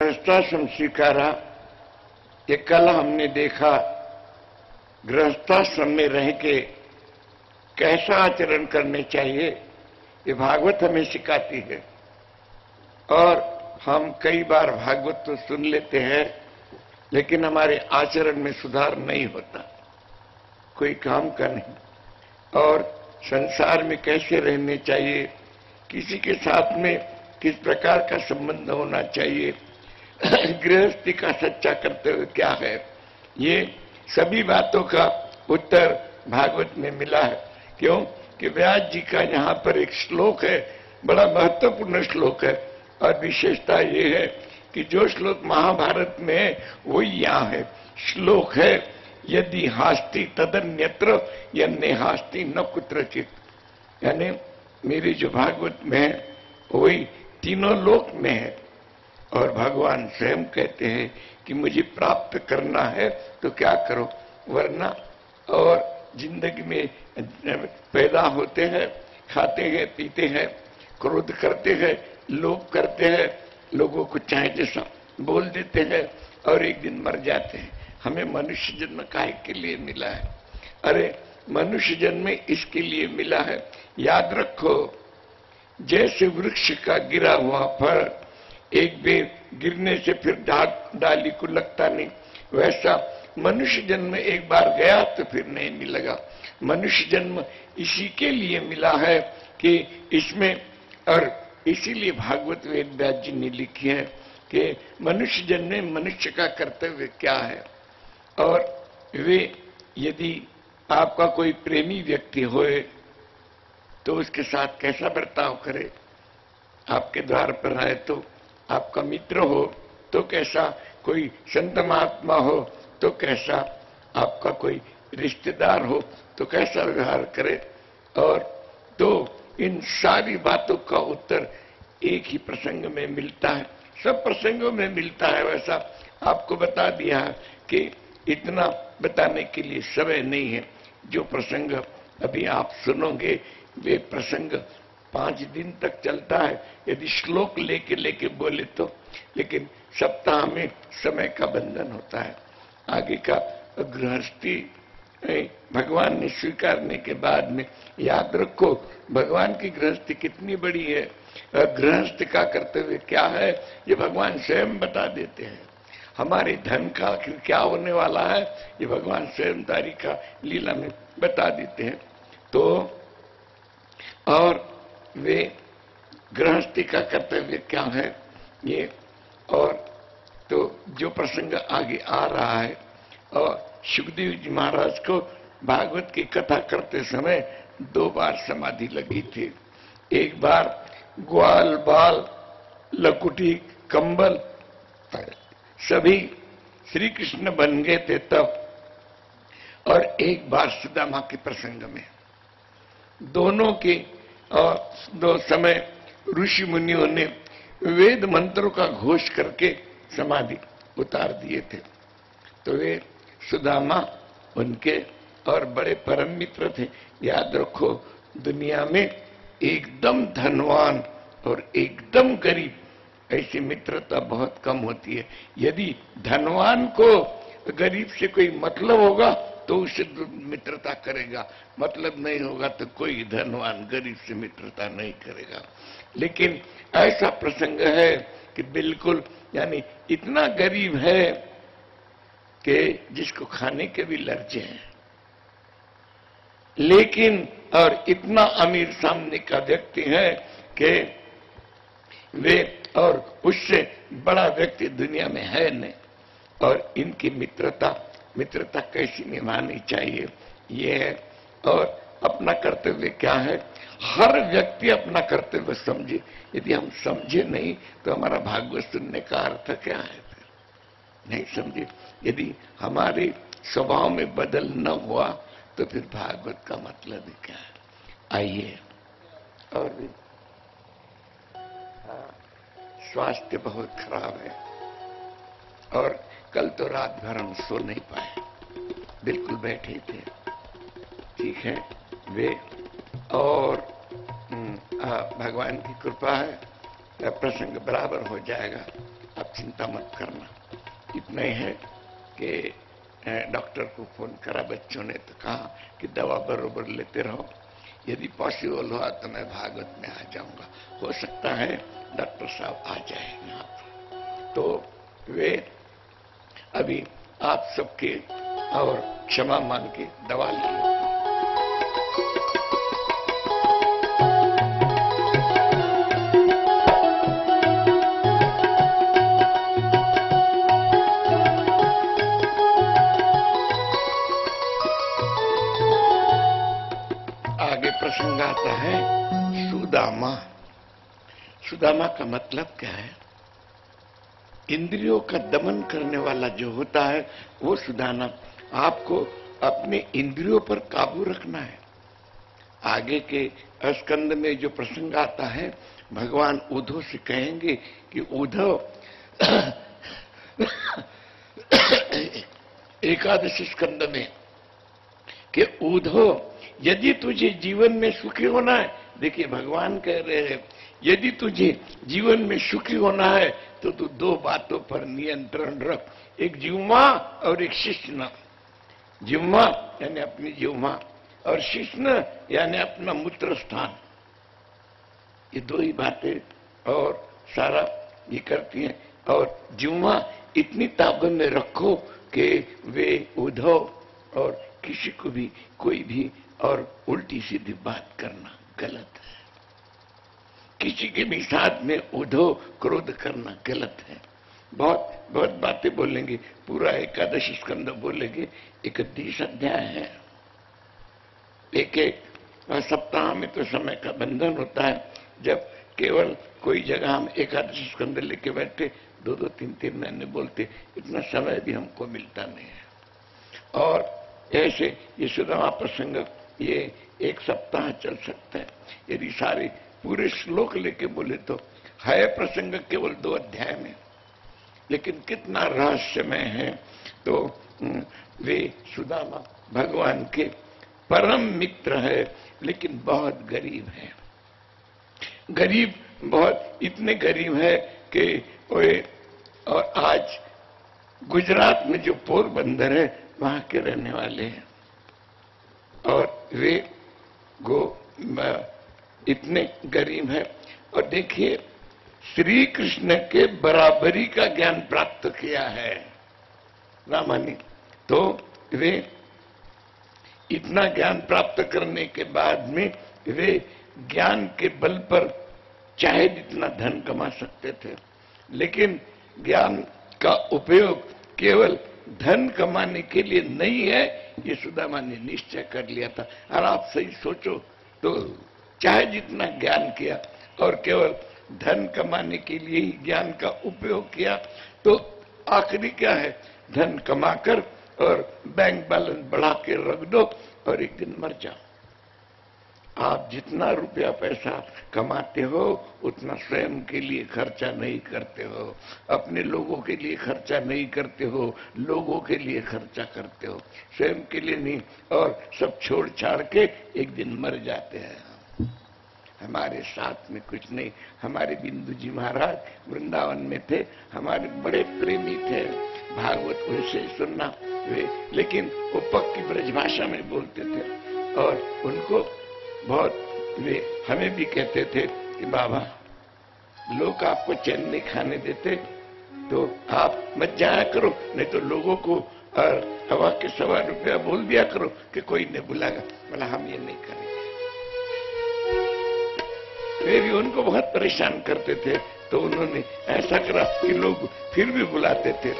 गृहस्थाश्रम स्वीकारा। ये कल हमने देखा गृहस्थाश्रम में रह के कैसा आचरण करने चाहिए, ये भागवत हमें सिखाती है। और हम कई बार भागवत तो सुन लेते हैं, लेकिन हमारे आचरण में सुधार नहीं होता, कोई काम का नहीं। और संसार में कैसे रहने चाहिए, किसी के साथ में किस प्रकार का संबंध होना चाहिए, गृहस्थी का सच्चा कर्तव्य क्या है, ये सभी बातों का उत्तर भागवत में मिला है। क्यों कि व्यास जी का यहाँ पर एक श्लोक है, बड़ा महत्वपूर्ण श्लोक है। और विशेषता ये है कि जो श्लोक महाभारत में है वही यहाँ है। श्लोक है, यदि हास्ति तदन्यत्र यन्ने हास्ति न कुत्रचित। यानी मेरी जो भागवत में है वही तीनों लोक में है। और भगवान स्वयं कहते हैं कि मुझे प्राप्त करना है तो क्या करो, वरना और जिंदगी में पैदा होते हैं, खाते हैं, पीते हैं, क्रोध करते हैं, लोभ करते हैं, लोगों को चाहे जैसा बोल देते हैं और एक दिन मर जाते हैं। हमें मनुष्य जन्म काहे के लिए मिला है? अरे मनुष्य जन्म इसके लिए मिला है, याद रखो, जैसे वृक्ष का गिरा हुआ फल एक बेर गिरने से फिर डाली को लगता नहीं, वैसा मनुष्य जन्म एक बार गया तो फिर नहीं लगा। मनुष्य जन्म इसी के लिए मिला है कि इसमें, और इसीलिए भागवत वेद व्यास जी ने लिखी है कि मनुष्य जन्म में मनुष्य का कर्तव्य क्या है। और वे यदि आपका कोई प्रेमी व्यक्ति होए तो उसके साथ कैसा बर्ताव करे, आपके द्वार पर आए तो, आपका मित्र हो तो कैसा, कोई संत महात्मा हो तो कैसा, आपका कोई रिश्तेदार हो तो कैसा व्यवहार करे। और तो इन सारी बातों का उत्तर एक ही प्रसंग में मिलता है, सब प्रसंगों में मिलता है। वैसा आपको बता दिया है कि इतना बताने के लिए समय नहीं है। जो प्रसंग अभी आप सुनोगे वे प्रसंग 5 दिन तक चलता है यदि श्लोक लेके बोले तो, लेकिन सप्ताह में समय का बंधन होता है। आगे का गृहस्थी भगवान ने स्वीकारने के बाद में याद रखो भगवान की गृहस्थी कितनी बड़ी है, गृहस्थ का कर्तव्य क्या है ये भगवान स्वयं बता देते हैं। हमारे धन का क्या होने वाला है ये भगवान स्वयं तारीखा लीला में बता देते हैं। तो और वे गृहस्थी का कर्तव्य क्या है ये, और तो जो प्रसंग आगे आ रहा है। और सुखदेव जी महाराज को भागवत की कथा करते समय 2 बार समाधि लगी थी। एक बार ग्वाल बाल लकुटी कंबल सभी श्री कृष्ण बन गए थे तब, और एक बार सुदामा के प्रसंग में। दोनों के और 2 समय ऋषि मुनियों ने वेद मंत्रों का घोष करके समाधि उतार दिए थे। तो वे सुदामा उनके और बड़े परम मित्र थे। याद रखो दुनिया में एकदम धनवान और एकदम गरीब ऐसी मित्रता बहुत कम होती है। यदि धनवान को गरीब से कोई मतलब होगा तो उससे मित्रता करेगा, मतलब नहीं होगा तो कोई धनवान गरीब से मित्रता नहीं करेगा। लेकिन ऐसा प्रसंग है कि बिल्कुल यानी इतना गरीब है कि जिसको खाने के भी लर्जे हैं, लेकिन और इतना अमीर सामने का व्यक्ति है कि वे और उससे बड़ा व्यक्ति दुनिया में है नहीं। और इनकी मित्रता कैसी निभानी चाहिए ये है। और अपना कर्तव्य क्या है, हर व्यक्ति अपना कर्तव्य समझे। यदि हम समझे नहीं तो हमारा भागवत सुनने का अर्थ क्या है, फिर नहीं समझे। यदि हमारे स्वभाव में बदल न हुआ तो फिर भागवत का मतलब क्या है। आइए, और भी स्वास्थ्य बहुत खराब है और कल तो रात भर हम सो नहीं पाए, बिल्कुल बैठे थे। ठीक है वे, और भगवान की कृपा है प्रसंग बराबर हो जाएगा। अब आप चिंता मत करना। इतना ही है कि डॉक्टर को फोन करा बच्चों ने तो कहा कि दवा बरोबर लेते रहो, यदि पॉसिबल हुआ तो मैं भागवत में आ जाऊंगा। हो सकता है डॉक्टर साहब आ जाए यहाँ पर। तो वे अभी आप सबके और क्षमा मांग के दवा ले लो। आगे प्रसंग आता है सुदामा। सुदामा का मतलब क्या है? इंद्रियों का दमन करने वाला जो होता है वो सुदामा। आपको अपने इंद्रियों पर काबू रखना है। आगे के स्कंद में जो प्रसंग आता है, भगवान उद्धव से कहेंगे कि उद्धव एकादश स्कंद में कि उद्धव यदि तुझे जीवन में सुखी होना है, देखिए भगवान कह रहे हैं यदि तुझे जीवन में सुखी होना है तो तू दो बातों पर नियंत्रण रख, एक जिह्वा और एक शिश्न। जिह्वा यानी अपनी जिह्वा और शिश्न यानी अपना मूत्र स्थान। ये दो ही बातें और सारा ये करती हैं। और जिह्वा इतनी ताकत में रखो कि वे उद्धव और किसी को भी कोई भी और उल्टी सीधी बात करना गलत है। किसी के भी साथ में उद्धव क्रोध करना गलत है। बहुत बहुत बातें बोलेंगे, पूरा एकादश स्कंद बोलेंगे। 31 अध्याय है। एक एक सप्ताह में तो समय का बंधन होता है। जब केवल कोई जगह हम एकादश स्कंद लेके बैठे 2-2, 3-3 महीने बोलते, इतना समय भी हमको मिलता नहीं है। और ऐसे ये सुदामा प्रसंग ये एक सप्ताह चल सकता है यदि सारे पूरे श्लोक लेके बोले तो। है प्रसंग केवल 2 अध्याय में, लेकिन कितना रहस्यमय है। तो वे सुदामा भगवान के परम मित्र है, लेकिन बहुत गरीब है। गरीब बहुत इतने गरीब है कि वे और आज गुजरात में जो पोरबंदर है वहां के रहने वाले हैं। और वे इतने गरीब हैं। और देखिए श्री कृष्ण के बराबरी का ज्ञान प्राप्त किया है रामानी। तो वे इतना ज्ञान प्राप्त करने के बाद में वे ज्ञान के बल पर चाहे जितना धन कमा सकते थे, लेकिन ज्ञान का उपयोग केवल धन कमाने के लिए नहीं है, ये सुदामा ने निश्चय कर लिया था। और आप सही सोचो तो चाहे जितना ज्ञान किया और केवल धन कमाने के लिए ही ज्ञान का उपयोग किया तो आखिरी क्या है? धन कमाकर और बैंक बैलेंस बढ़ा के रख दो और एक दिन मर जाओ। आप जितना रुपया पैसा कमाते हो उतना स्वयं के लिए खर्चा नहीं करते हो, अपने लोगों के लिए खर्चा नहीं करते हो, लोगों के लिए खर्चा करते हो, स्वयं के लिए नहीं। और सब छोड़ छाड़ के एक दिन मर जाते हैं। हमारे साथ में कुछ नहीं। हमारे बिंदु जी महाराज वृंदावन में थे, हमारे बड़े प्रेमी थे, भागवत उनसे सुनना वे, लेकिन वो पक्की ब्रजभाषा में बोलते थे। और उनको बहुत वे हमें भी कहते थे कि बाबा लोग आपको चैन नहीं खाने देते तो आप मत जाया करो, नहीं तो लोगों को और हवा के ₹1.25 बोल दिया करो कि कोई नहीं बुलाएगा। बोला हम ये नहीं करेंगे। वे भी उनको बहुत परेशान करते थे, तो उन्होंने ऐसा करा कि लोग फिर भी बुलाते थे।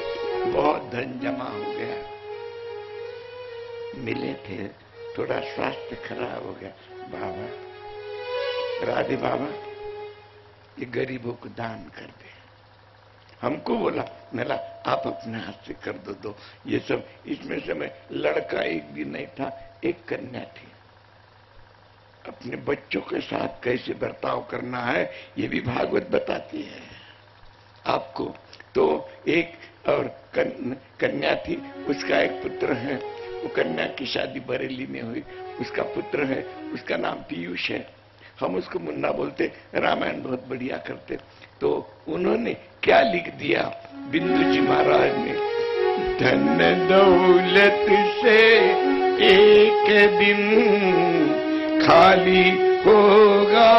बहुत धन जमा हो गया, मिले थे, थोड़ा स्वास्थ्य खराब हो गया। बाबा राधे बाबा ये गरीबों को दान कर दे। हमको बोला, मेरा आप अपने हाथ से कर दो। ये सब इसमें से मैं लड़का एक भी नहीं था, एक कन्या थी। अपने बच्चों के साथ कैसे बर्ताव करना है ये भी भागवत बताती है आपको। तो एक और कन्या थी, उसका एक पुत्र है। वो कन्या की शादी बरेली में हुई, उसका पुत्र है, उसका नाम पीयूष है। हम उसको मुन्ना बोलते, रामायण बहुत बढ़िया करते। तो उन्होंने क्या लिख दिया बिंदु जी महाराज ने, धन दौलत से एक दिन खाली होगा,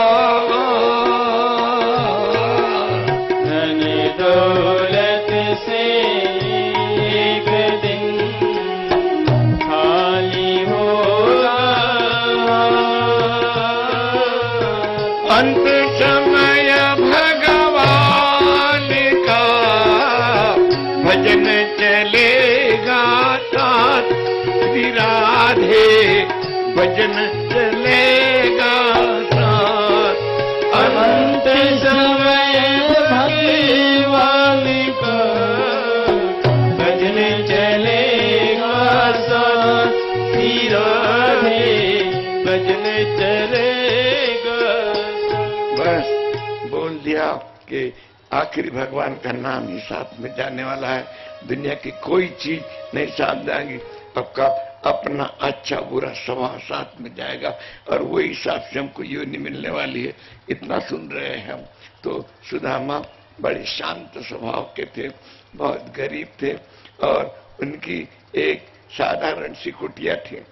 धन दौलत से एक दिन खाली होगा, अंत समय भगवान का भजन चलेगा साथ, श्री राधे भजन चलेगा साथ, अंत समय भगवान का भजन चलेगा साथ, श्री राधे भजन चलेगा। बस बोल दिया कि आखिरी भगवान का नाम ही साथ में जाने वाला है, दुनिया की कोई चीज नहीं साथ जाएगी। आपका अपना अच्छा बुरा स्वभाव साथ में जाएगा और वही हिसाब से हमको योनि मिलने वाली है। इतना सुन रहे हैं हम। तो सुदामा बड़े शांत स्वभाव के थे, बहुत गरीब थे और उनकी एक साधारण सी कुटिया थी,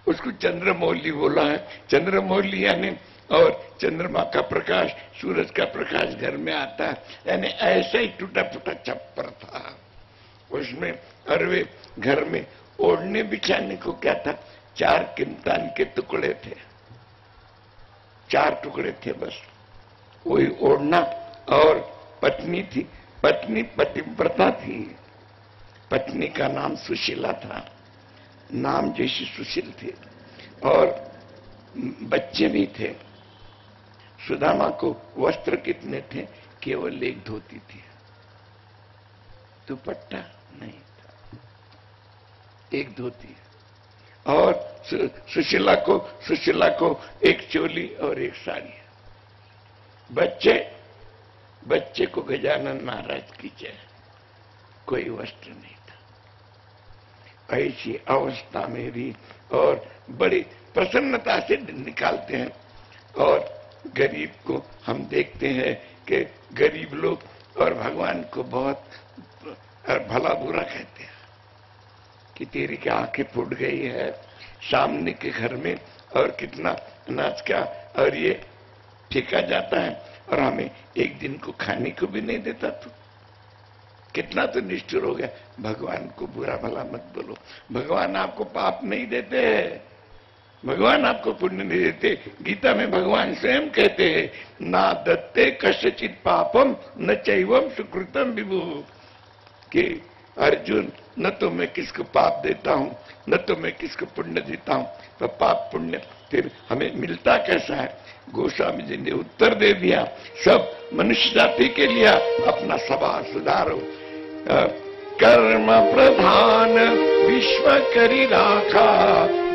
उसको चंद्रमौली बोला है। चंद्रमौली यानी, और चंद्रमा का प्रकाश, सूरज का प्रकाश घर में आता है, यानी ऐसा ही टूटा फूटा छप्पर था उसमें। और वे घर में ओढ़ने बिछाने को क्या था, 4 किमतान के टुकड़े थे, 4 टुकड़े थे बस, वही ओढ़ना। और पत्नी थी, पत्नी पतिव्रता थी, पत्नी का नाम सुशीला था, नाम जैसी सुशील थी। और बच्चे भी थे। सुदामा को वस्त्र कितने थे, केवल एक धोती थी, दुपट्टा नहीं था, एक धोती। और सुशीला को एक चोली और एक साड़ी। बच्चे को गजानन महाराज की जय, कोई वस्त्र नहीं था। ऐसी अवस्था में भी और बड़ी प्रसन्नता से दिन निकालते हैं। और गरीब को हम देखते हैं कि गरीब लोग और भगवान को बहुत भला बुरा कहते हैं कि तेरी क्या आंखें फूट गई है सामने के घर में, और कितना अनाज का और ये फेंका जाता है और हमें एक दिन को खाने को भी नहीं देता। तू कितना तो निष्ठुर हो गया। भगवान को बुरा भला मत बोलो, भगवान आपको पाप नहीं देते हैं, भगवान आपको पुण्य नहीं देते। गीता में भगवान स्वयं कहते हैं, ना दत्ते कस्यचित् पापम न चैवम सुकृतम विभु, कि अर्जुन न तो मैं किसको पाप देता हूं न तो मैं किसको पुण्य देता हूं, तो पाप पुण्य फिर हमें मिलता कैसा है। गोस्वामी जी ने उत्तर दे दिया, सब मनुष्य जाति के लिए अपना स्वभाव सुधारो। कर्म प्रधान विश्व करी राखा,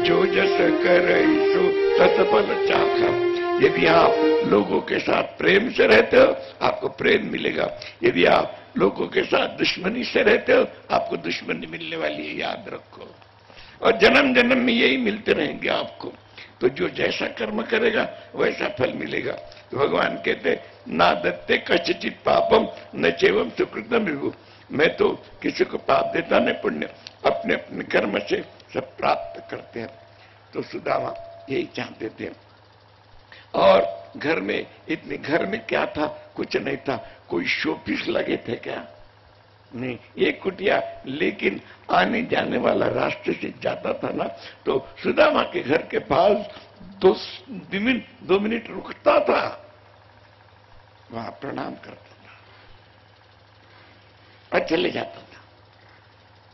जो जस करे सो तत्फल चाखा। यदि आप लोगों के साथ प्रेम से रहते हो आपको प्रेम मिलेगा, यदि आप लोगों के साथ दुश्मनी से रहते हो आपको दुश्मनी मिलने वाली है, याद रखो। और जन्म जन्म में यही मिलते रहेंगे आपको। तो जो जैसा कर्म करेगा वैसा फल मिलेगा। तो भगवान कहते, ना दत्ते कस्यचित् पापम न चैवम सुकृतम विभु, मैं तो किसी को पाप देता नहीं, पुण्य अपने अपने कर्म से सब प्राप्त करते हैं। तो सुदामा यही चाहते थे। और घर में इतने, घर में क्या था, कुछ नहीं था, कोई शोपीस लगे थे क्या, नहीं, ये कुटिया। लेकिन आने जाने वाला रास्ते से जाता था ना, तो सुदामा के घर के पास 2 मिनट रुकता था, वहां प्रणाम करता था और चले जाता था।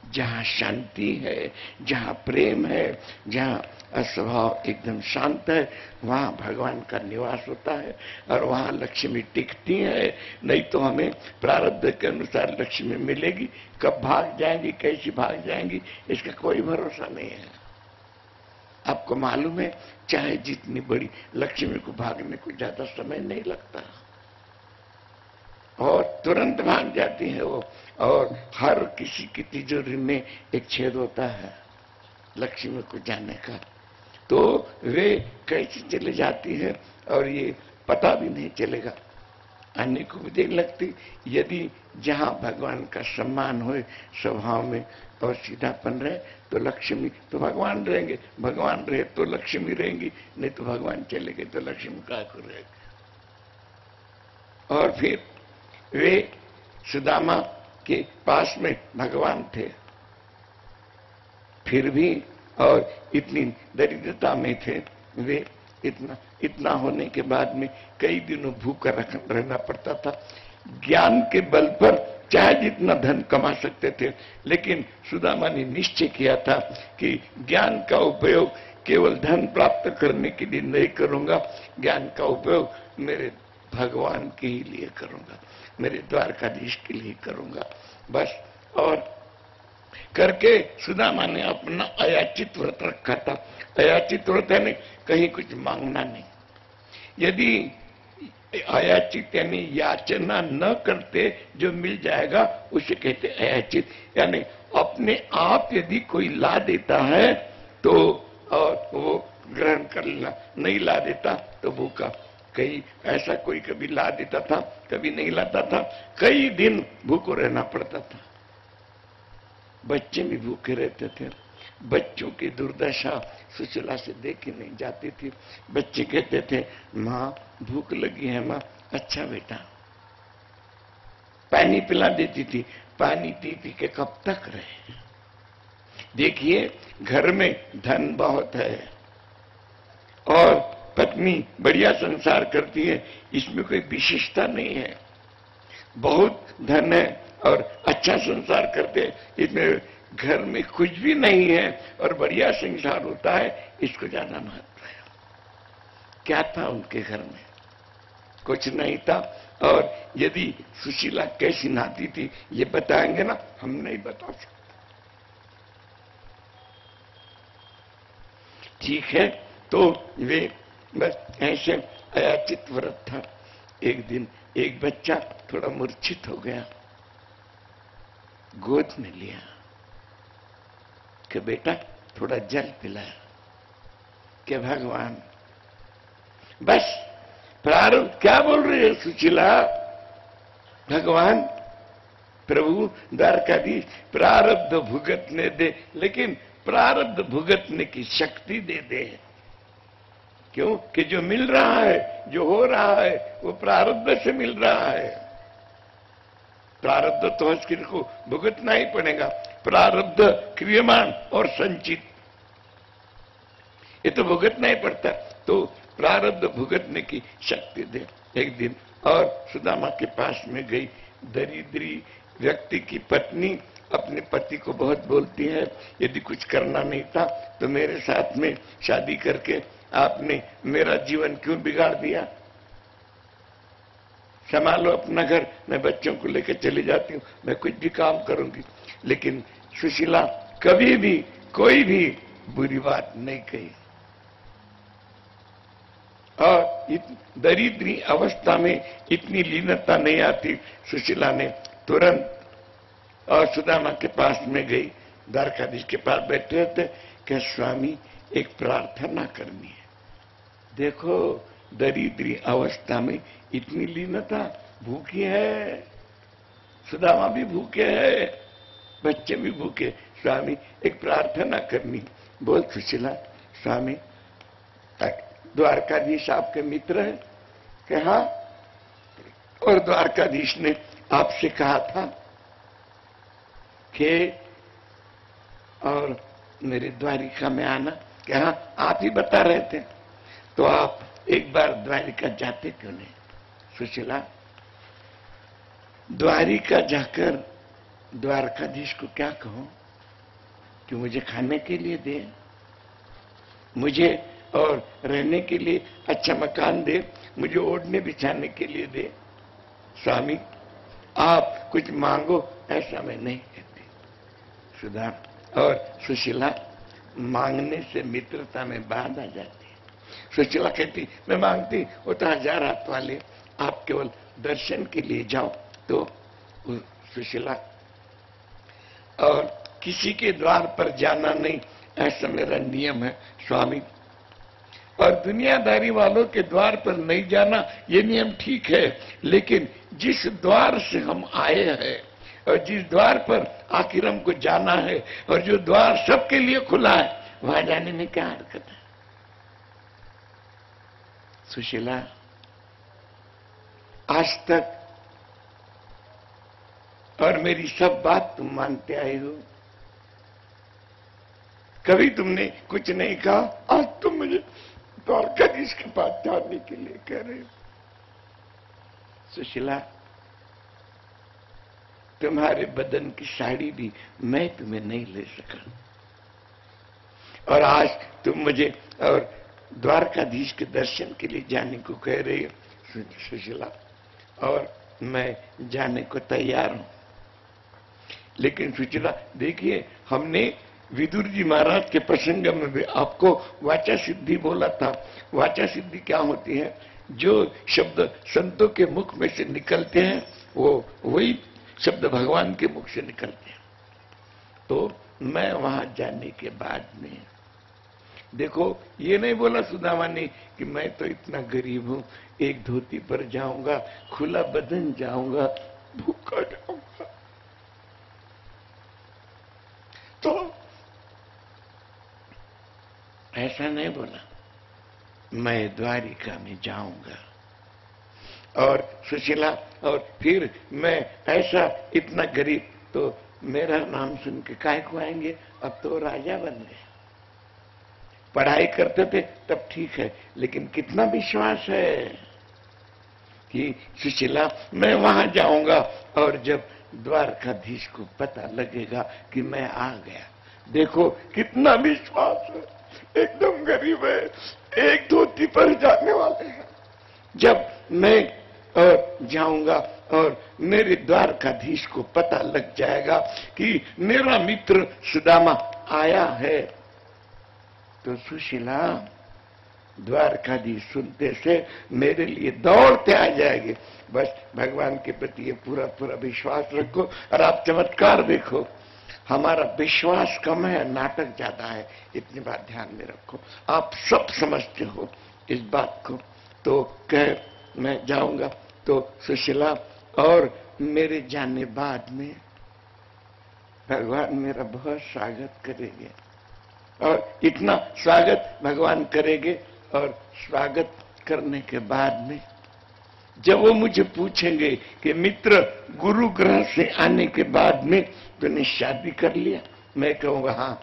जहां शांति है, जहां प्रेम है, जहां स्वभाव एकदम शांत है, वहां भगवान का निवास होता है और वहां लक्ष्मी टिकती है। नहीं तो हमें प्रारब्ध के अनुसार लक्ष्मी मिलेगी, कब भाग जाएंगी, कैसी भाग जाएंगी, इसका कोई भरोसा नहीं है। आपको मालूम है, चाहे जितनी बड़ी लक्ष्मी को भागने को ज्यादा समय नहीं लगता और तुरंत भाग जाती है वो। और हर किसी की तिजोरी में एक छेद होता है लक्ष्मी को जाने का। तो वे कैसे चले जाती है और ये पता भी नहीं चलेगा। अन्य को भी देख लगती। यदि जहां भगवान का सम्मान हो स्वभाव में और सीधापन रहे तो लक्ष्मी तो भगवान रहेंगे, भगवान रहे तो लक्ष्मी रहेंगी, नहीं तो भगवान चले गए तो लक्ष्मी का को रहेगी। और फिर वे सुदामा के पास में भगवान थे, फिर भी और इतनी दरिद्रता में थे वे, इतना होने के बाद में कई दिनों भूखा रहना पड़ता था। ज्ञान के बल पर चाहे जितना धन कमा सकते थे, लेकिन सुदामा ने निश्चय किया था कि ज्ञान का उपयोग केवल धन प्राप्त करने के लिए नहीं करूंगा, ज्ञान का उपयोग मेरे भगवान के ही लिए करूंगा, मेरे द्वारकाधीश के लिए करूंगा बस। और करके सुदामा ने अपना अयाचित व्रत रखा था। अयाचित व्रत यानी कहीं कुछ मांगना नहीं। यदि अयाचित यानी याचना न करते जो मिल जाएगा उसे कहते अयाचित, यानी अपने आप यदि कोई ला देता है तो और वो ग्रहण कर लेना, नहीं ला देता तो भूखा। कहीं ऐसा कोई कभी ला देता था, कभी नहीं लाता था, कई दिन भूखो रहना पड़ता था। बच्चे भी भूखे रहते थे। बच्चों की दुर्दशा सुशीला से देखी नहीं जाती थी। बच्चे कहते थे माँ भूख लगी है माँ, अच्छा बेटा। पानी पिला देती थी, पानी पी पी के कब तक रहे। देखिए घर में धन बहुत है और पत्नी बढ़िया संसार करती है, इसमें कोई विशेषता नहीं है। बहुत धन है और अच्छा संसार करते हैं, इसमें घर में कुछ भी नहीं है और बढ़िया संसार होता है, इसको ज्यादा महत्व है। क्या था उनके घर में? कुछ नहीं था। और यदि सुशीला कैसी नहाती थी ये बताएंगे ना, हम नहीं बता सकते। ठीक है, तो वे बस ऐसे अयाचित व्रत था। एक दिन एक बच्चा थोड़ा मूर्छित हो गया, गोद में लिया कि बेटा थोड़ा जल पिलाया कि भगवान। बस प्रारब्ध क्या बोल रही है सुशीला? भगवान प्रभु द्वारकाधीश प्रारब्ध भुगतने दे, लेकिन प्रारब्ध भुगतने की शक्ति दे दे। क्यों? कि जो मिल रहा है, जो हो रहा है, वो प्रारब्ध से मिल रहा है। प्रारब्ध तो हस्किर को भुगतना ही पड़ेगा। प्रारब्ध क्रियमान और संचित, ये तो भुगतना ही पड़ता। तो प्रारब्ध भुगतने की शक्ति दे। एक दिन और सुदामा के पास में गई दरिद्री व्यक्ति की पत्नी अपने पति को बहुत बोलती है, यदि कुछ करना नहीं था तो मेरे साथ में शादी करके आपने मेरा जीवन क्यों बिगाड़ दिया? संभालो अपना घर, मैं बच्चों को लेकर चली जाती हूँ, मैं कुछ भी काम करूंगी। लेकिन सुशीला कभी भी कोई भी बुरी बात नहीं कही। और दरिद्री अवस्था में इतनी लीनता नहीं आती। सुशीला ने तुरंत और सुदामा के पास में गई, द्वारकाधीश के पास बैठे थे कि स्वामी एक प्रार्थना करनी है। देखो दरिद्री अवस्था में इतनी लीनता, भूखी है, सुदामा भी भूखे है, बच्चे भी भूखे। स्वामी एक प्रार्थना करनी। बोल सुशीला। स्वामी द्वारकाधीश आपके मित्र हैं? कि हाँ। और द्वारकाधीश ने आपसे कहा था कि और मेरे द्वारिका में आना। कि हाँ, आप ही बता रहे थे। तो आप एक बार द्वारिका जाते क्यों नहीं? सुशीला द्वारिका जाकर द्वारकाधीश को क्या कहूं कि मुझे खाने के लिए दे, मुझे और रहने के लिए अच्छा मकान दे, मुझे ओढ़ने बिछाने के लिए दे। स्वामी आप कुछ मांगो, ऐसा मैं नहीं कहती। सुधा और सुशीला मांगने से मित्रता में बांध आ जाती है। सुशीला कहती मैं मांगती, वो तो 1000 हाथ वाले, आप केवल दर्शन के लिए जाओ। तो सुशीला और किसी के द्वार पर जाना नहीं, ऐसा मेरा नियम है स्वामी। और दुनियादारी वालों के द्वार पर नहीं जाना ये नियम ठीक है, लेकिन जिस द्वार से हम आए हैं और जिस द्वार पर आखिर हमको जाना है और जो द्वार सबके लिए खुला है, वहां जाने में क्या हरकत है? सुशीला, आज तक और मेरी सब बात तुम मानते आए हो, कभी तुमने कुछ नहीं कहा। आज तुम मुझे द्वारकाधीश के पास जाने के लिए कह रहे हो। सुशीला, तुम्हारे बदन की साड़ी भी मैं तुम्हें नहीं ले सका, और आज तुम मुझे और द्वारकाधीश के दर्शन के लिए जाने को कह रही हो। सुशीला, और मैं जाने को तैयार हूं, लेकिन सुशीला देखिए, हमने विदुर जी महाराज के प्रसंग में भी आपको वाचा सिद्धि बोला था। वाचा सिद्धि क्या होती है? जो शब्द संतों के मुख में से निकलते हैं वो वही शब्द भगवान के मुख से निकलते हैं। तो मैं वहां जाने के बाद में, देखो ये नहीं बोला सुदामा ने कि मैं तो इतना गरीब हूं, एक धोती पर जाऊंगा, खुला बदन जाऊंगा, भूखा जाऊंगा। तो ऐसा नहीं बोला, मैं द्वारिका में जाऊंगा। और सुशीला, और फिर मैं ऐसा इतना गरीब, तो मेरा नाम सुन के काहे को आएंगे? अब तो राजा बन गए। पढ़ाई करते थे तब ठीक है, लेकिन कितना विश्वास है कि सुशीला मैं वहां जाऊंगा और जब द्वारकाधीश को पता लगेगा कि मैं आ गया। देखो कितना विश्वास है, एकदम गरीब है, एक धोती पर जाने वाले हैं। जब मैं जाऊंगा और मेरे द्वारकाधीश को पता लग जाएगा कि मेरा मित्र सुदामा आया है, तो सुशीला द्वारकाधीश सुनते से मेरे लिए दौड़ते आ जाएंगे। बस भगवान के प्रति ये पूरा पूरा विश्वास रखो। और आप चमत्कार देखो, हमारा विश्वास कम है, नाटक ज्यादा है, इतनी बात ध्यान में रखो। आप सब समझते हो इस बात को। तो कह मैं जाऊंगा, तो सुशीला और मेरे जाने बाद में भगवान मेरा बहुत स्वागत करेंगे, और इतना स्वागत भगवान करेंगे। और स्वागत करने के बाद में जब वो मुझे पूछेंगे कि मित्र गुरु ग्रह से आने के बाद में तूने शादी कर लिया, मैं कहूंगा हाँ।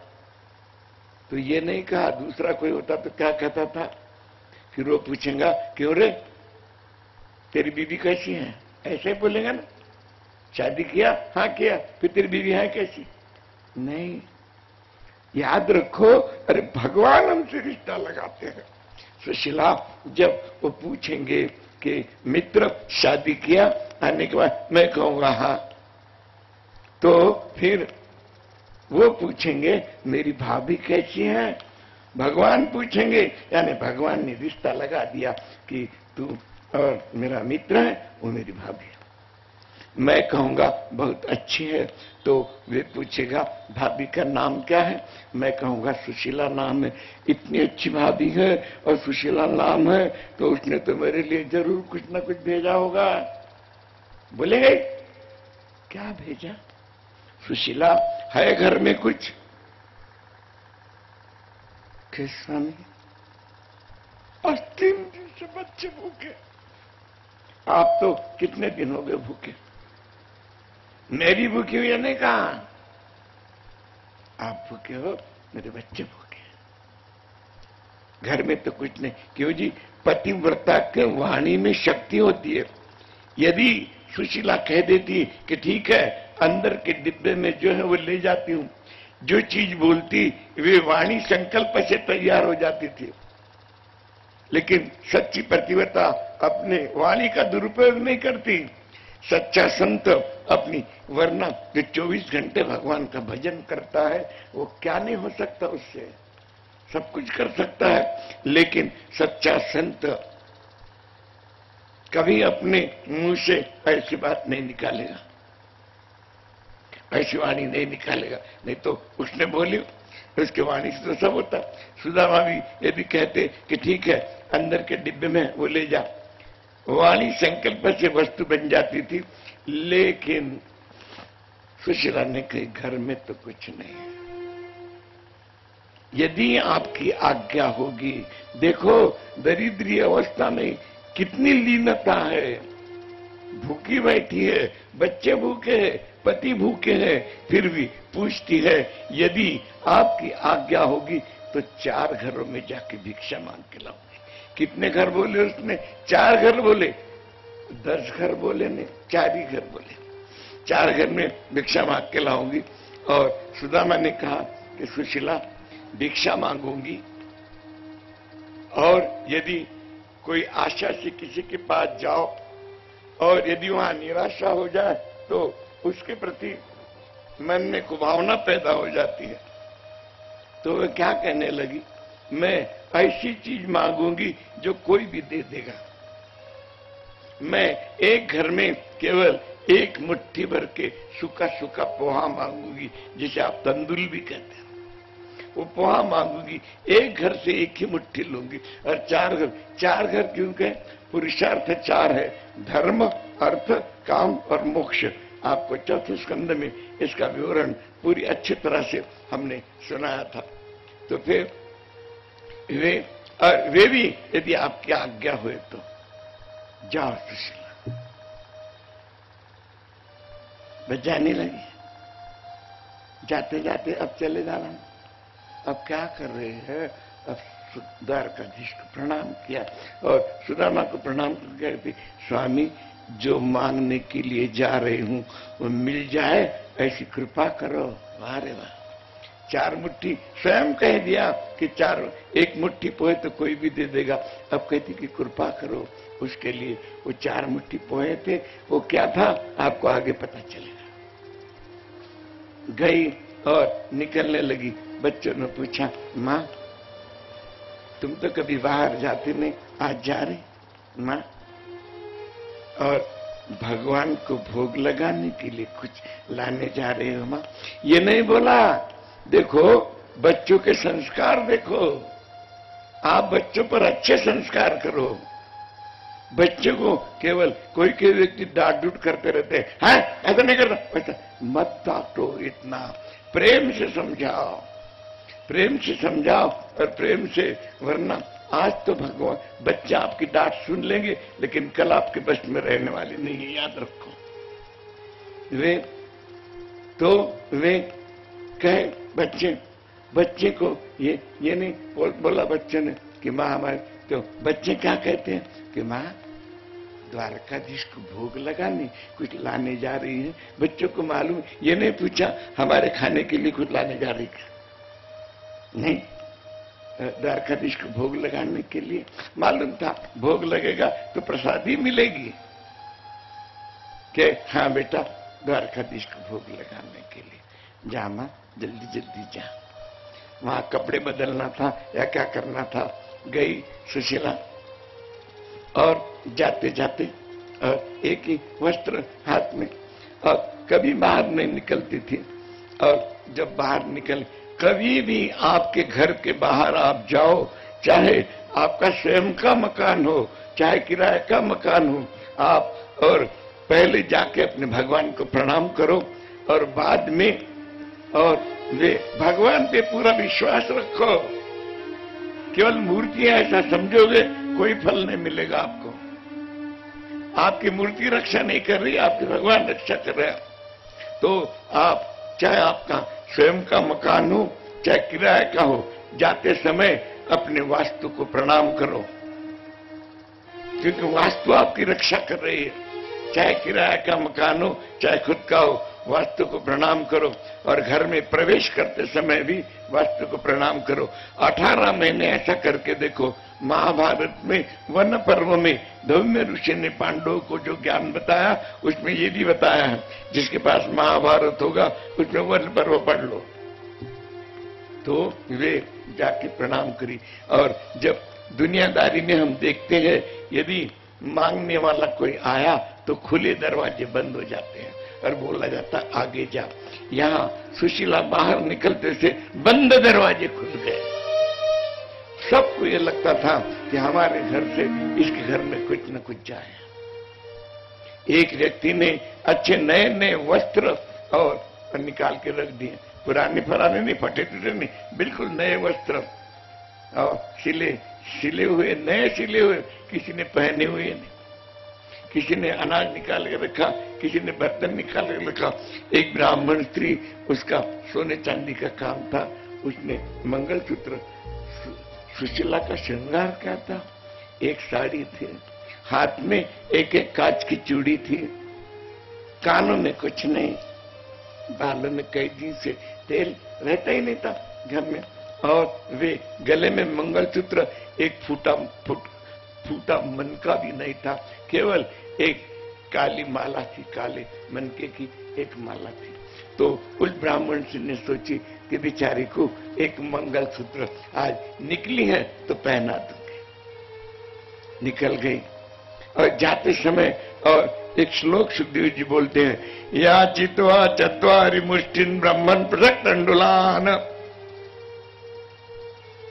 तो ये नहीं कहा, दूसरा कोई होता तो क्या कहता था? फिर वो पूछेगा क्यों रे, तेरी बीवी कैसी है? ऐसे बोलेगा ना, शादी किया? हाँ किया। फिर तेरी बीवी है कैसी? नहीं। याद रखो, अरे भगवान हमसे रिश्ता लगाते हैं। सुशीला जब वो पूछेंगे कि मित्र शादी किया, आने के बाद मैं कहूंगा हाँ, तो फिर वो पूछेंगे मेरी भाभी कैसी है? भगवान पूछेंगे, यानी भगवान ने रिश्ता लगा दिया कि तू और मेरा मित्र है, वो मेरी भाभी है। मैं कहूंगा बहुत अच्छी है, तो वे पूछेगा भाभी का नाम क्या है? मैं कहूंगा सुशीला नाम है। इतनी अच्छी भाभी है और सुशीला नाम है, तो उसने तो मेरे लिए जरूर कुछ ना कुछ भेजा होगा। बोलेंगे क्या भेजा? सुशीला है घर में कुछ? कैसा नहीं? और 3 दिन से बच्चे भूखे। आप तो कितने दिन हो गए भूखे? मेरी भूखी हुई नहीं कहा, आप भूखे हो, मेरे बच्चे भूखे। घर में तो कुछ नहीं। क्यों जी? पतिव्रता के वाणी में शक्ति होती है। यदि सुशीला कह देती कि ठीक है, अंदर के डिब्बे में जो है वो ले जाती हूं, जो चीज बोलती वे वाणी संकल्प से तैयार हो जाती थी। लेकिन सच्ची पतिव्रता अपने वाणी का दुरुपयोग नहीं करती। सच्चा संत अपनी, वरना जो 24 घंटे भगवान का भजन करता है वो क्या नहीं हो सकता, उससे सब कुछ कर सकता है। लेकिन सच्चा संत कभी अपने मुंह से ऐसी बात नहीं निकालेगा, ऐसी वाणी नहीं निकालेगा। नहीं तो उसने बोली उसके वाणी से तो सब होता। सुदामा भी यदि कहते कि ठीक है अंदर के डिब्बे में वो ले जा, वाणी संकल्प से वस्तु बन जाती थी। लेकिन सुशीला ने कही घर में तो कुछ नहीं है, यदि आपकी आज्ञा होगी। देखो दरिद्री अवस्था में कितनी लीनता है, भूखी बैठी है, बच्चे भूखे हैं, पति भूखे हैं, फिर भी पूछती है यदि आपकी आज्ञा होगी तो 4 घरों में जाके भिक्षा मांग के लाऊंगी। कितने घर बोले उसने? 4 घर बोले, 10 घर बोले ने, 4 ही घर बोले। 4 घर में भिक्षा मांग के लाऊंगी। और सुदामा ने कहा कि सुशीला भिक्षा मांगूंगी, और यदि कोई आशा से किसी के पास जाओ और यदि वहां निराशा हो जाए तो उसके प्रति मन में कुभावना पैदा हो जाती है। तो वह क्या कहने लगी, मैं ऐसी चीज मांगूंगी जो कोई भी दे देगा। मैं एक घर में केवल 1 मुट्ठी भर के सूखा सूखा पोहा मांगूंगी, जिसे आप तंदुल भी कहते हैं, वो पोहा मांगूंगी। एक घर से 1 ही मुट्ठी लूंगी। और 4 घर क्यों कहे? पुरुषार्थ 4 है, धर्म, अर्थ, काम और मोक्ष। आपको चौथे स्कंद में इसका विवरण पूरी अच्छी तरह से हमने सुनाया था। तो फिर वे भी यदि आपकी आज्ञा हुए तो जाओ सुशीला। बस जाने लगी, जाते जाते अब चले जाना। अब क्या कर रहे हैं? अब द्वारकाधीश को प्रणाम किया और सुदामा को प्रणाम करके कहती, स्वामी जो मांगने के लिए जा रही हूं वो मिल जाए ऐसी कृपा करो। वाह रे वाह, 4 मुट्ठी स्वयं कह दिया कि 1 मुट्ठी पोहे तो कोई भी दे देगा। अब कहती कि कृपा करो उसके लिए। वो 4 मुट्ठी पोहे थे, वो क्या था आपको आगे पता चलेगा। गई और निकलने लगी। बच्चों ने पूछा, माँ तुम तो कभी बाहर जाते नहीं, आज जा रही माँ? और भगवान को भोग लगाने के लिए कुछ लाने जा रहे हो माँ? ये नहीं बोला। देखो बच्चों के संस्कार देखो, आप बच्चों पर अच्छे संस्कार करो। बच्चे को केवल कोई व्यक्ति डांट डूट करते रहते हैं, हाँ ऐसा नहीं करना, ऐसा मत डांटो, इतना प्रेम से समझाओ, प्रेम से समझाओ और प्रेम से। वरना आज तो भगवान बच्चा आपकी डांट सुन लेंगे लेकिन कल आपके बस में रहने वाले नहीं है, याद रखो। वे कहे बच्चे को ये नहीं बोला बच्चे ने कि माँ हमारे, तो बच्चे क्या कहते हैं कि माँ द्वारकाधीश को भोग लगाने कुछ लाने जा रही है। बच्चों को मालूम, ये नहीं पूछा हमारे खाने के लिए कुछ लाने जा रही है, नहीं, द्वारकाधीश को भोग लगाने के लिए मालूम था भोग लगेगा तो प्रसादी मिलेगी कि हाँ बेटा द्वारकाधीश को भोग लगाने के लिए जा मां, जल्दी जल्दी जा। वहां कपड़े बदलना था या क्या करना था। गई सुशीला और जाते जाते और एक ही वस्त्र हाथ में, और कभी बाहर नहीं निकलती थी। और जब बाहर निकल, कभी भी आपके घर के बाहर आप जाओ, चाहे आपका स्वयं का मकान हो चाहे किराए का मकान हो, आप और पहले जाके अपने भगवान को प्रणाम करो और बाद में और वे भगवान पे पूरा विश्वास रखो। केवल मूर्ति ऐसा समझोगे कोई फल नहीं मिलेगा आपको। आपकी मूर्ति रक्षा नहीं कर रही, आपके भगवान रक्षा कर रहे हैं। तो आप चाहे आपका स्वयं का मकान हो चाहे किराए का हो, जाते समय अपने वास्तु को प्रणाम करो, क्योंकि वास्तु आपकी रक्षा कर रही है। चाहे किराए का मकान हो चाहे खुद का हो, वास्तु को प्रणाम करो। और घर में प्रवेश करते समय भी वास्तु को प्रणाम करो। 18 महीने ऐसा करके देखो। महाभारत में वन पर्व में धौम्य ऋषि ने पांडवों को जो ज्ञान बताया उसमें ये भी बताया है, जिसके पास महाभारत होगा उसमें वन पर्व पढ़ लो। तो वे जाके प्रणाम करी। और जब दुनियादारी में हम देखते हैं, यदि मांगने वाला कोई आया तो खुले दरवाजे बंद हो जाते हैं। और बोला जाता आगे जा। यहां सुशीला बाहर निकलते से बंद दरवाजे खुल गए। सबको ये लगता था कि हमारे घर से इसके घर में कुछ न कुछ जाए। एक व्यक्ति ने अच्छे नए नए वस्त्र और निकाल के रख दिए, पुराने फराने नहीं, फटे टूटे नहीं, बिल्कुल नए वस्त्र और सिले हुए, नए सिले हुए, किसी ने पहने हुए नहीं। किसी ने अनाज निकाल के रखा, किसी ने बर्तन निकाल के रखा। एक ब्राह्मण स्त्री, उसका सोने चांदी का काम था, उसने मंगलसूत्र, सुशीला का श्रृंगार क्या था, एक साड़ी थी, हाथ में एक एक कांच की चूड़ी थी, कानों में कुछ नहीं, बालों में कई दिन से तेल रहता ही नहीं था घर में, और वे गले में मंगलसूत्र एक फूटा मनका भी नहीं था, केवल एक काली माला थी, काले मनके की एक माला थी। तो उस ब्राह्मण ने सोची कि बेचारी को एक मंगलसूत्र आज निकली है तो पहना दूंगी। निकल गई और जाते समय और एक श्लोक सुखदेव जी बोलते हैं, या चित्वा चत्वारि मुष्टिन ब्रह्मन पृथक तंडुलान।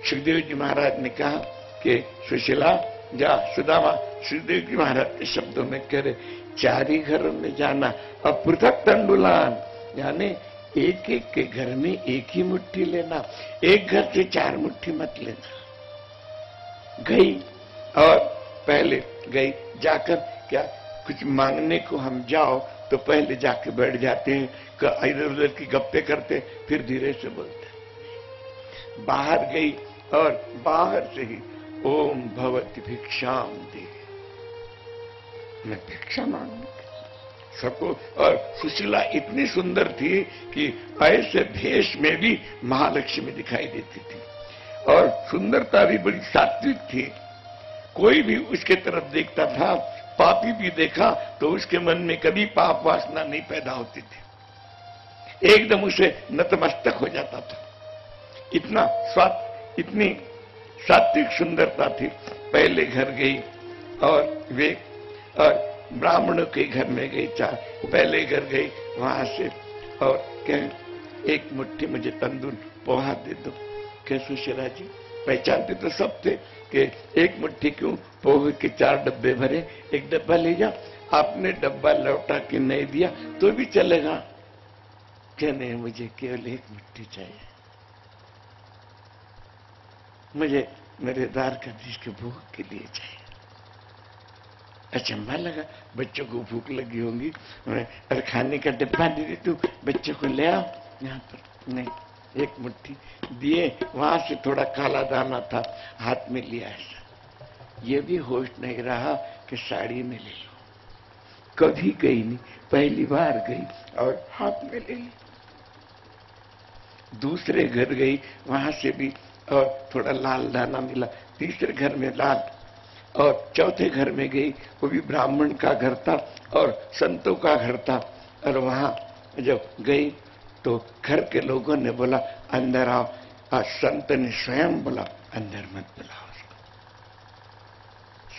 सुखदेव जी महाराज ने कहा कि सुशीला जा, सुदामा सुखदेव जी महाराज के शब्दों में कह रहे, 4 ही घरों में जाना और पृथक तंडुलान, यानी एक एक के घर में एक ही मुट्ठी लेना, एक घर से 4 मुट्ठी मत लेना। गई और पहले गई, जाकर क्या कुछ मांगने को हम जाओ तो पहले जाके बैठ जाते हैं, इधर उधर की गप्पे करते, फिर धीरे से बोलते। बाहर गई और बाहर से ही ओम भवति भिक्षाम दे, मैं भिक्षा मांगू सबको। और सुशीला इतनी सुंदर थी कि ऐसे भेष में भी महालक्ष्मी दिखाई देती थी, और सुंदरता भी बड़ी सात्विक थी। कोई भी उसके तरफ देखता था, पापी भी देखा तो उसके मन में कभी पाप वासना नहीं पैदा होती थी, एकदम उसे नतमस्तक हो जाता था। इतनी सात्विक सुंदरता थी। पहले घर गई और ब्राह्मणों के घर में गई, पहले घर गई, वहां से और कहें एक मुट्ठी मुझे तंदूर पोहा दे दो। क्या सुशीला जी पहचानते तो सब थे कि एक मुट्ठी क्यों, पोहे के 4 डब्बे भरे, एक डब्बा ले जा। आपने डब्बा लौटा के नहीं दिया तो भी चलेगा। क्या नहीं, मुझे केवल एक मुट्ठी चाहिए, मुझे मेरे द्वारकाधीश के भोग के लिए चाहिए। अचंभा लगा, बच्चों को भूख लगी होंगी, अरे खाने का डब्बा दे दे तू, बच्चों को ले आओ यहाँ पर। नहीं, एक मुट्ठी दिए, वहां से थोड़ा काला दाना था, हाथ में लिया ऐसा। ये भी होश नहीं रहा कि साड़ी में ले लो, कभी गई नहीं, पहली बार गई और हाथ में ले ली। दूसरे घर गई, वहां से भी और थोड़ा लाल दाना मिला, तीसरे घर में लाल, और चौथे घर में गई, वो भी ब्राह्मण का घर था और संतों का घर था। और वहां जब गई तो घर के लोगों ने बोला अंदर आओ, और संत ने स्वयं बोला अंदर मत बुलाओ उसको।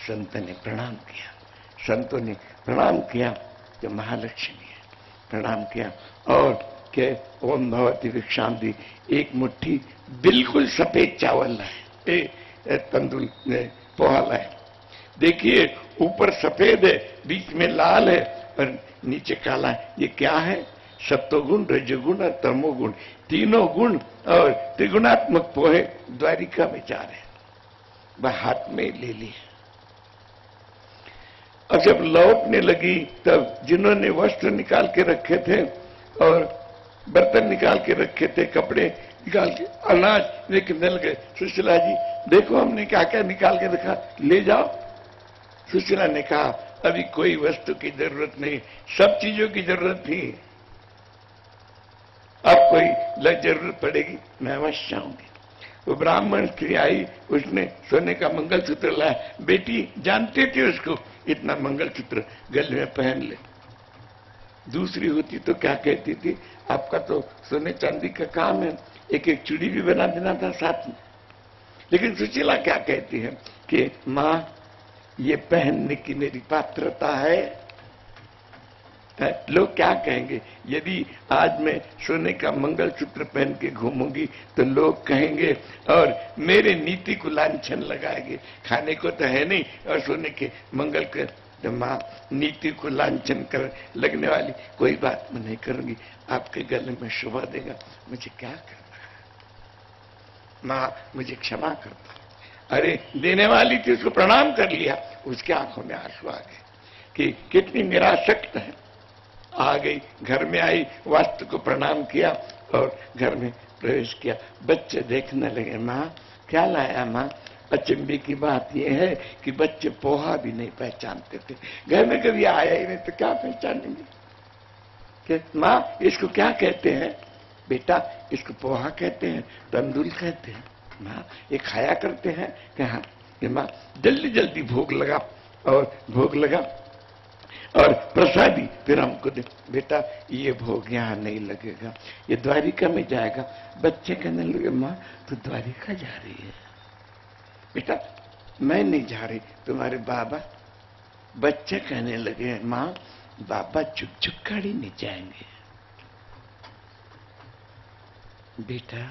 संत ने प्रणाम किया, संतों ने प्रणाम किया, जो महालक्ष्मी है, प्रणाम किया और के ओम भवति भिक्षाम दी। एक मुट्ठी बिल्कुल सफेद चावल लाए, तंदूर पोहा लाए। देखिए ऊपर सफेद है, बीच में लाल है और नीचे काला है। ये क्या है? सत्वगुण, रजोगुण और तमोगुण, तीनों गुण और त्रिगुणात्मक पोहे द्वारिका में जा रहे हैं। वह हाथ में ले ली। और जब लौटने लगी तब जिन्होंने वस्त्र निकाल के रखे थे और बर्तन निकाल के रखे थे, कपड़े निकाल के, अनाज लेके मिल गए। सुशीला जी देखो हमने क्या क्या निकाल के रखा, ले जाओ। सुशीला ने कहा अभी कोई वस्तु की जरूरत नहीं, सब चीजों की जरूरत थी, अब कोई जरूरत पड़ेगी मैं अवश्य आऊंगी। वो ब्राह्मण स्त्री आई, उसने सोने का मंगलसूत्र लाया। बेटी जानती थी उसको, इतना मंगलसूत्र गले में पहन ले। दूसरी होती तो क्या कहती थी, आपका तो सोने चांदी का काम है, एक एक चूड़ी भी बना देना था साथ में। लेकिन सुशीला क्या कहती है कि मां ये पहनने की मेरी पात्रता है, लोग क्या कहेंगे? यदि आज मैं सोने का मंगलसूत्र पहन के घूमूंगी तो लोग कहेंगे और मेरे नीति को लांछन लगाएंगे। खाने को तो है नहीं और सोने के मंगल के तो माँ नीति को लांछन कर लगने वाली कोई बात मैं नहीं करूंगी। आपके गले में शोभा देगा, मुझे क्या करना है? माँ मुझे क्षमा कर दो। अरे देने वाली थी, उसको प्रणाम कर लिया, उसके आंखों में आंसू आ गए कि कितनी निरासक्त है। आ गई, घर में आई, वास्तु को प्रणाम किया और घर में प्रवेश किया। बच्चे देखने लगे, माँ क्या लाया माँ? अचंभे की बात यह है कि बच्चे पोहा भी नहीं पहचानते थे। घर में कभी आया ही नहीं तो क्या पहचानेंगे? कि माँ इसको क्या कहते हैं? बेटा इसको पोहा कहते हैं, तंदूल कहते हैं। माँ ये खाया करते हैं? कि हाँ। कि माँ जल्दी जल्दी भोग लगा और भोग लगा और प्रसादी फिर हमको दे। बेटा ये भोग यहाँ नहीं लगेगा, ये द्वारिका में जाएगा। बच्चे कहने लगे, माँ तू द्वारिका जा रही है? बेटा मैं नहीं जा रही, तुम्हारे बाबा। बच्चे कहने लगे, माँ बाबा चुप चुप गाड़ी नहीं जाएंगे। बेटा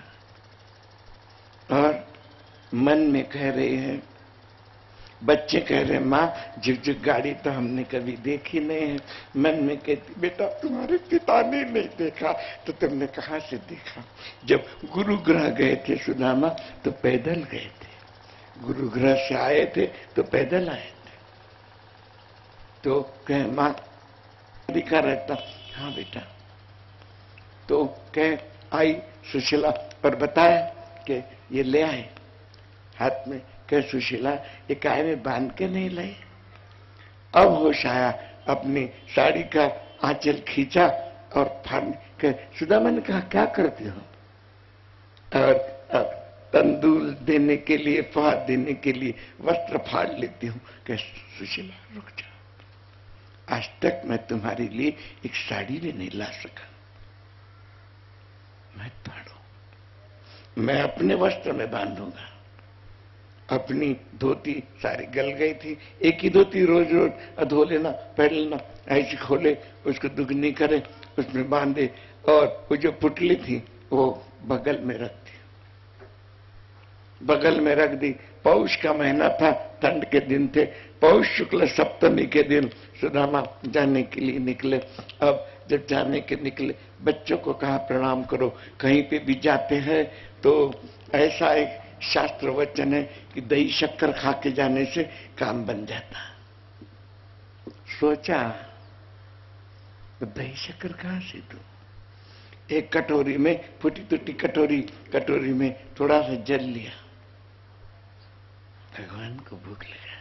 और मन में कह रहे हैं, बच्चे कह रहे हैं, माँ झुक झुक गाड़ी तो हमने कभी देखी नहीं है। मन में कहती, बेटा तुम्हारे पिता ने नहीं देखा तो तुमने कहां से देखा? जब गुरुग्रह गए थे सुदामा तो पैदल गए थे, गुरुग्रह से आए थे तो पैदल आए थे। तो कहे, माँ दिखा रहता? हाँ बेटा। तो कह आई सुशीला और बताया कि ये ले आए हाथ में। कह सुशीला ये काय में बांध के नहीं लाई? अब होश आया, अपनी साड़ी का आंचल खींचा और फाड़ के सुदामा ने कहा, क्या करते हो? और अब तंदूल देने के लिए, पोहा देने के लिए वस्त्र फाड़ लेती हूं। कह सुशीला रुक जाओ, आज तक मैं तुम्हारे लिए एक साड़ी भी नहीं ला सका। मैं फाड़ू, मैं अपने वस्त्र में बांधूंगा। अपनी धोती सारी गल गई थी, एक ही धोती रोज रोज धो लेना, पहन लेना, ऐसी खोले उसको दुगनी करे, उसमें बांधे और वो जो पुटली थी वो बगल में रख दी, बगल में रख दी। पौष का महीना था, ठंड के दिन थे। पौष शुक्ल सप्तमी के दिन सुदामा जाने के लिए निकले। अब जब जाने के निकले, बच्चों को कहा प्रणाम करो। कहीं पे भी जाते हैं तो ऐसा एक शास्त्र वचन है कि दही शक्कर खा के जाने से काम बन जाता। सोचा तो दही शक्कर कहां से दूं? एक कटोरी में, फूटी टूटी कटोरी में थोड़ा सा जल लिया। भगवान को भूख लगा,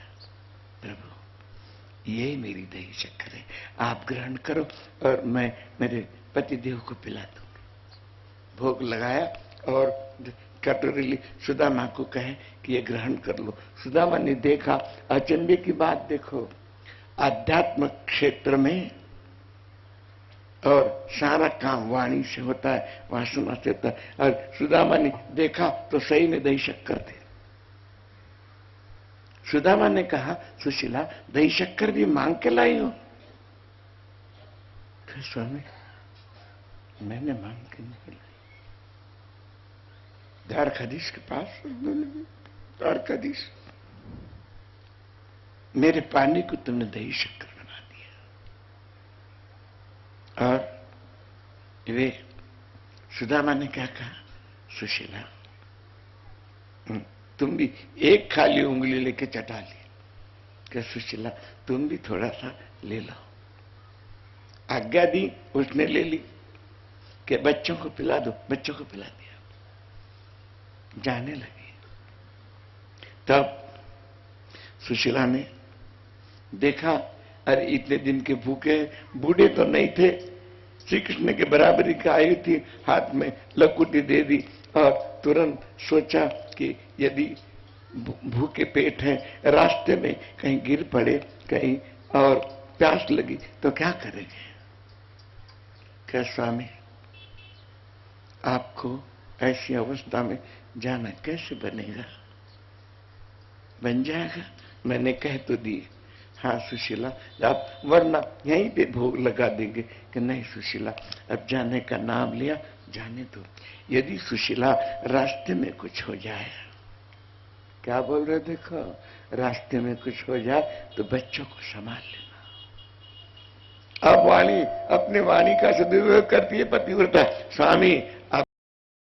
प्रभु यही मेरी दही शक्कर है, आप ग्रहण करो और मैं मेरे पतिदेव को पिला दूंगी। भोग लगाया और कटोरी ली, सुदामा को कहे कि ये ग्रहण कर लो। सुदामा ने देखा, अचंभे की बात देखो, आध्यात्म क्षेत्र में और सारा काम वाणी से होता है, वासना से होता है। और सुदामा ने देखा तो सही में दही शक्कर थे। सुदामा ने कहा, सुशीला दही शक्कर भी मांग के लाई हो? फिर स्वामी मैंने मांग के नहीं लाई। द्वारकाधीश के पास, द्वारकाधीश मेरे पानी को तुमने दही शक्कर बना दिया। और वे सुदामा ने क्या कहा, सुशीला तुम भी एक खाली उंगली लेके चटा ली। क्या सुशीला तुम भी थोड़ा सा ले लो। आज्ञा दी, उसने ले ली कि बच्चों को पिला दो, बच्चों को पिला दिया। जाने लगी। तब सुशीला ने देखा, अरे इतने दिन के भूखे, बूढ़े तो नहीं थे, श्री कृष्ण के बराबरी का आई थी, हाथ में लकुटी दे दी और तुरंत सोचा कि यदि भूखे पेट है, रास्ते में कहीं गिर पड़े, कहीं और प्यास लगी तो क्या करेंगे? क्या स्वामी आपको ऐसी अवस्था में जाना कैसे बनेगा? बन जाएगा, मैंने कह तो दी। हाँ सुशीला, आप वरना यहीं पे भोग लगा देंगे कि नहीं सुशीला अब जाने का नाम लिया, जाने दो। यदि सुशीला रास्ते में कुछ हो जाए, क्या बोल रहे देखो, रास्ते में कुछ हो जाए तो बच्चों को संभाल लेना। अब वाणी अपने वाणी का सदुपयोग करती है पतिव्रता, स्वामी